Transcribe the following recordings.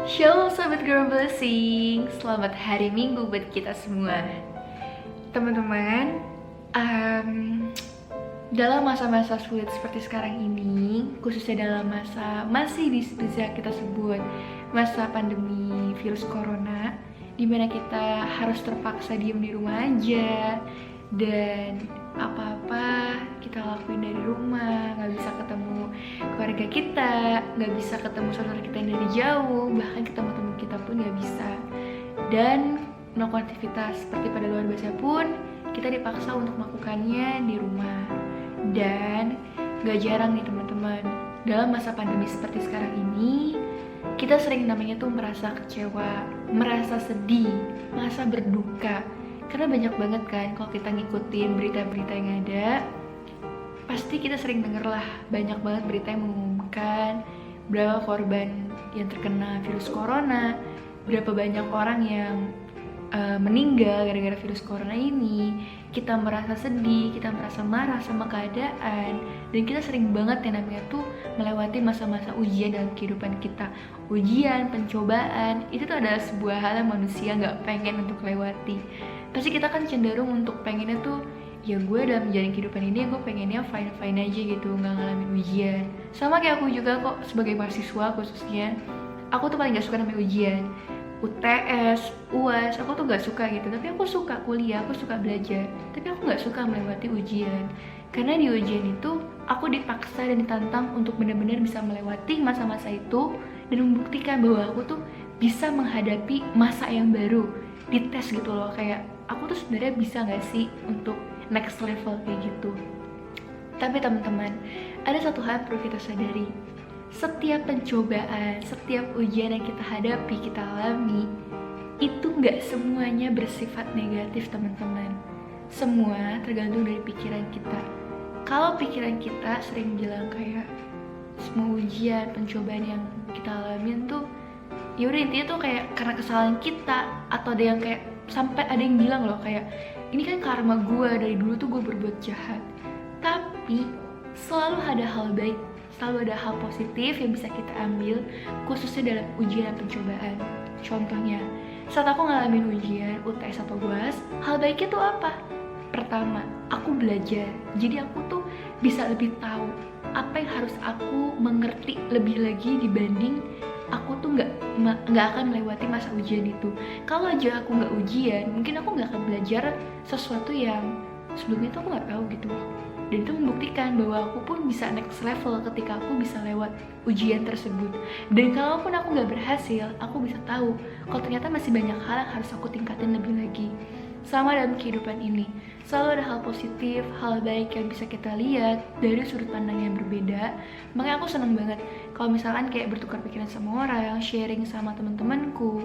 Shalom Sobat Girl Blessing, selamat hari Minggu buat kita semua. Teman-teman, dalam masa-masa sulit seperti sekarang ini, khususnya dalam masa masih bisa kita sebut masa pandemi virus corona, dimana kita harus terpaksa diem di rumah aja, dan apa-apa kita lakuin dari rumah, nggak bisa ketemu keluarga kita, nggak bisa ketemu saudara kita yang dari jauh, bahkan ketemu teman kita pun nggak bisa. Dan melakukan aktivitas seperti pada luar biasa pun kita dipaksa untuk melakukannya di rumah. Dan nggak jarang nih teman-teman, dalam masa pandemi seperti sekarang ini, kita sering namanya tuh merasa kecewa, merasa sedih, merasa berduka. Karena banyak banget kan kalau kita ngikutin berita-berita yang ada, pasti kita sering denger lah banyak banget berita yang mengumumkan berapa korban yang terkena virus corona, berapa banyak orang yang meninggal gara-gara virus corona ini. Kita merasa sedih, kita merasa marah sama keadaan, dan kita sering banget yang namanya tuh melewati masa-masa ujian dalam kehidupan kita. Ujian, pencobaan, itu tuh adalah sebuah hal yang manusia gak pengen untuk lewati. Pasti kita kan cenderung untuk pengennya tuh, ya gue dalam menjalani kehidupan ini gue pengennya fine-fine aja gitu, gak ngalamin ujian. Sama kayak aku juga kok, sebagai mahasiswa khususnya, aku tuh paling gak suka namanya ujian. UTS, UAS, aku tuh gak suka gitu. Tapi aku suka kuliah, aku suka belajar. Tapi aku gak suka melewati ujian. Karena di ujian itu, aku dipaksa dan ditantang untuk benar-benar bisa melewati masa-masa itu dan membuktikan bahwa aku tuh bisa menghadapi masa yang baru. Dites gitu loh, kayak aku tuh sebenarnya bisa gak sih untuk next level kayak gitu. Tapi teman-teman, ada satu hal yang perlu kita sadari. Setiap pencobaan, setiap ujian yang kita hadapi, kita alami, itu gak semuanya bersifat negatif teman-teman. Semua tergantung dari pikiran kita. Kalau pikiran kita sering bilang kayak semua ujian, pencobaan yang kita alamin tuh yaudah intinya tuh kayak karena kesalahan kita, atau ada yang kayak sampai ada yang bilang loh kayak ini kan karma gue, dari dulu tuh gue berbuat jahat. Tapi selalu ada hal baik, selalu ada hal positif yang bisa kita ambil, khususnya dalam ujian dan pencobaan. Contohnya, saat aku ngalamin ujian, UTS atau UAS, hal baiknya tuh apa? Pertama, aku belajar. Jadi aku tuh bisa lebih tahu apa yang harus aku mengerti lebih lagi dibanding aku tuh nggak akan melewati masa ujian itu. Kalau aja aku nggak ujian, mungkin aku nggak akan belajar sesuatu yang sebelumnya tuh aku nggak tahu gitu. Dan itu membuktikan bahwa aku pun bisa next level ketika aku bisa lewat ujian tersebut. Dan kalaupun aku nggak berhasil, aku bisa tahu kalau ternyata masih banyak hal yang harus aku tingkatin lebih lagi. Sama dalam kehidupan ini, selalu ada hal positif, hal baik yang bisa kita lihat dari sudut pandang yang berbeda. Makanya aku seneng banget kalau misalkan kayak bertukar pikiran sama orang, sharing sama teman-temanku,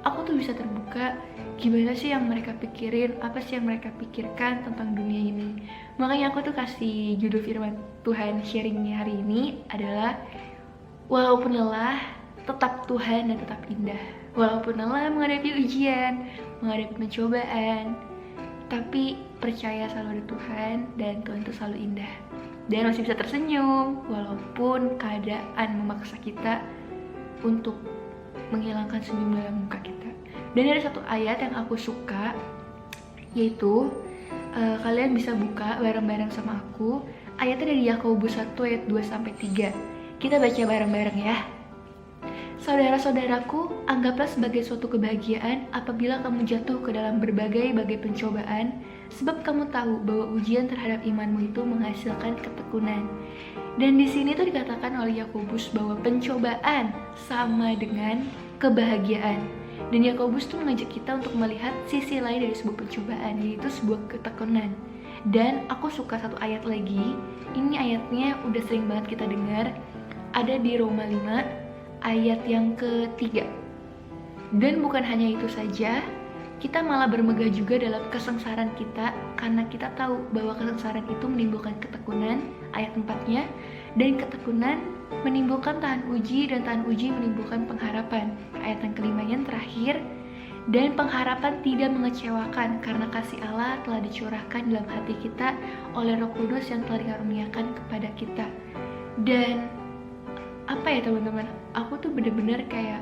aku tuh bisa terbuka gimana sih yang mereka pikirin, apa sih yang mereka pikirkan tentang dunia ini. Makanya aku tuh kasih judul firman Tuhan sharingnya hari ini adalah walaupun lelah, tetap Tuhan dan tetap indah. Walaupun lelah menghadapi ujian, menghadapi pencobaan, tapi percaya selalu ada Tuhan, dan Tuhan itu selalu indah. Dan masih bisa tersenyum walaupun keadaan memaksa kita untuk menghilangkan senyum dalam muka kita. Dan ada satu ayat yang aku suka, yaitu kalian bisa buka bareng-bareng sama aku. Ayatnya dari Yakobus 1 ayat 2-3. Kita baca bareng-bareng ya. Saudara-saudaraku, anggaplah sebagai suatu kebahagiaan apabila kamu jatuh ke dalam berbagai-bagai pencobaan, sebab kamu tahu bahwa ujian terhadap imanmu itu menghasilkan ketekunan. Dan di sini tuh dikatakan oleh Yakobus bahwa pencobaan sama dengan kebahagiaan. Dan Yakobus tuh mengajak kita untuk melihat sisi lain dari sebuah pencobaan, yaitu sebuah ketekunan. Dan aku suka satu ayat lagi. Ini ayatnya udah sering banget kita dengar. Ada di Roma 5 ayat yang ketiga. Dan bukan hanya itu saja, kita malah bermegah juga dalam kesengsaraan kita, karena kita tahu bahwa kesengsaraan itu menimbulkan ketekunan, ayat 4-nya, dan ketekunan menimbulkan tahan uji, dan tahan uji menimbulkan pengharapan, ayat yang kelima yang terakhir. Dan pengharapan tidak mengecewakan, karena kasih Allah telah dicurahkan dalam hati kita oleh Roh Kudus yang telah dikaruniakan kepada kita. Dan apa ya teman-teman, aku tuh bener-bener kayak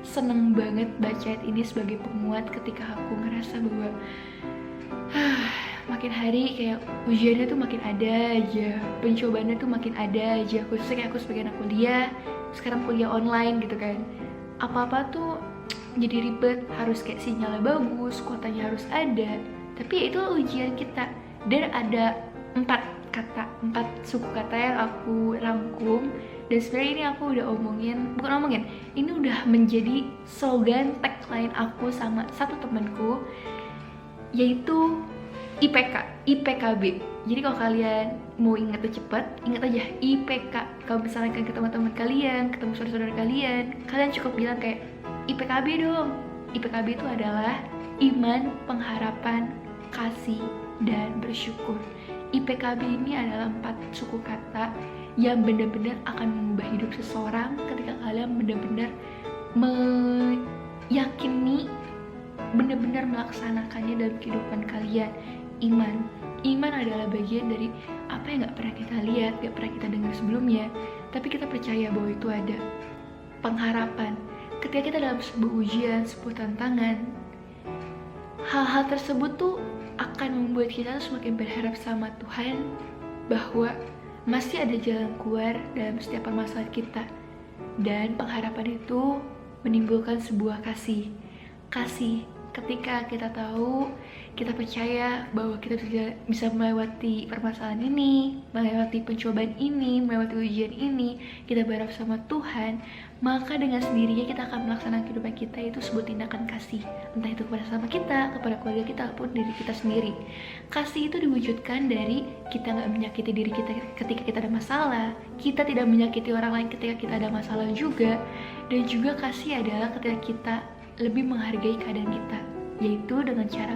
seneng banget baca ayat ini sebagai penguat ketika aku ngerasa bahwa makin hari kayak ujiannya tuh makin ada aja, pencobaannya tuh makin ada aja, khususnya kayak aku sebagai anak kuliah, sekarang kuliah online gitu kan, apa-apa tuh jadi ribet, harus kayak sinyalnya bagus, kuotanya harus ada, tapi ya itu ujian kita. Dan ada 4 suku kata yang aku rangkum, dan sebenarnya ini aku udah ini udah menjadi slogan tagline aku sama satu temanku, yaitu IPKB. Jadi kalau kalian mau ingetnya cepet, ingat aja IPK. Kalau misalnya kan ketemu teman kalian, ketemu saudara-saudara kalian cukup bilang kayak IPKB dong. IPKB itu adalah iman, pengharapan, kasih, dan bersyukur. IPKB ini adalah 4 suku kata yang benar-benar akan mengubah hidup seseorang ketika kalian benar-benar meyakini, benar-benar melaksanakannya dalam kehidupan kalian. Iman adalah bagian dari apa yang gak pernah kita lihat, gak pernah kita dengar sebelumnya, tapi kita percaya bahwa itu ada. Pengharapan, ketika kita dalam sebuah ujian, sebuah tantangan, hal-hal tersebut tuh akan membuat kita semakin berharap sama Tuhan bahwa masih ada jalan keluar dalam setiap permasalahan kita. Dan pengharapan itu menimbulkan sebuah kasih ketika kita tahu, kita percaya bahwa kita bisa melewati permasalahan ini, melewati pencobaan ini, melewati ujian ini, kita berharap sama Tuhan, maka dengan sendirinya kita akan melaksanakan kehidupan kita itu sebuah tindakan kasih, entah itu kepada sama kita, kepada keluarga kita, ataupun diri kita sendiri. Kasih itu diwujudkan dari kita gak menyakiti diri kita ketika kita ada masalah, kita tidak menyakiti orang lain ketika kita ada masalah juga, dan juga kasih adalah ketika kita lebih menghargai keadaan kita, yaitu dengan cara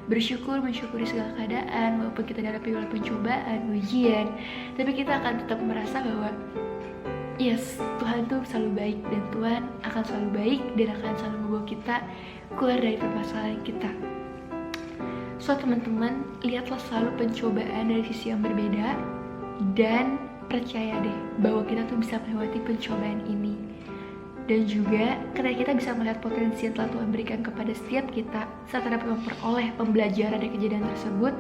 mensyukuri segala keadaan, walaupun kita dihadapi oleh pencobaan, ujian, tapi kita akan tetap merasa bahwa yes, Tuhan tuh selalu baik, dan Tuhan akan selalu baik dan akan selalu membawa kita keluar dari permasalahan kita. So teman-teman, lihatlah selalu pencobaan dari sisi yang berbeda, dan percaya deh bahwa kita tuh bisa melewati pencobaan ini. Dan juga ketika kita bisa melihat potensi yang telah Tuhan berikan kepada setiap kita saat dapat memperoleh pembelajaran dari kejadian tersebut,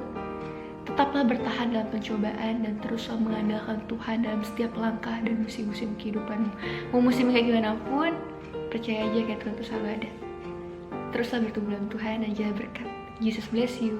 tetaplah bertahan dalam pencobaan dan teruslah mengandalkan Tuhan dalam setiap langkah dan musim-musim kehidupanmu. Mau musim kayak gimana pun, percaya aja kayak Tuhan tuh selalu ada. Teruslah bertumbuh dalam Tuhan dan jalan berkat. Jesus bless you.